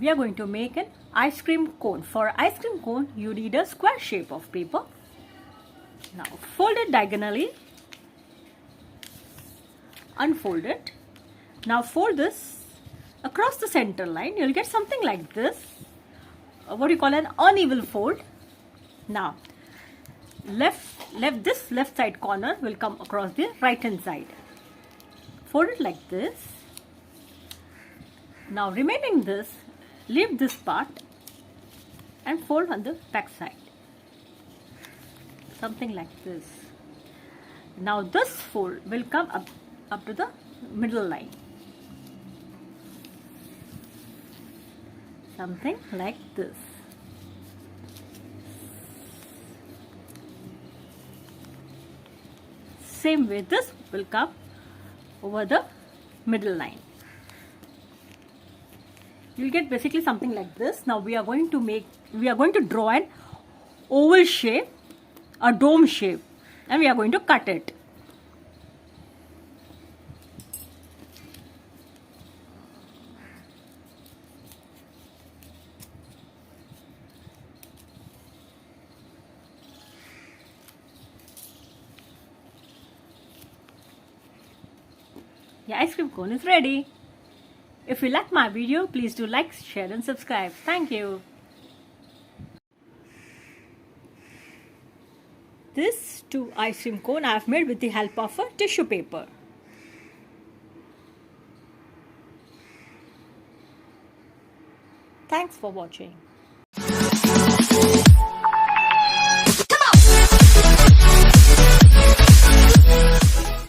we are going to make an ice cream cone. For ice cream cone, you need a square shape of paper. Now fold it diagonally, unfold it. Now fold this across the center line. You'll get something like this, what you call an uneven fold. Now this left side corner will come across the right hand side. Fold it like this. Now remaining this, leave this part and fold on the back side, something like this. Now this fold will come up to the middle line, something like this. Same way this will come over the middle line. You'll get basically something like this. Now we are going to draw an oval shape, a dome shape, and we are going to cut it. Your ice cream cone is ready. If you like my video, please do like, share and subscribe. Thank you. This 2 ice cream cone I have made with the help of a tissue paper. Thanks for watching.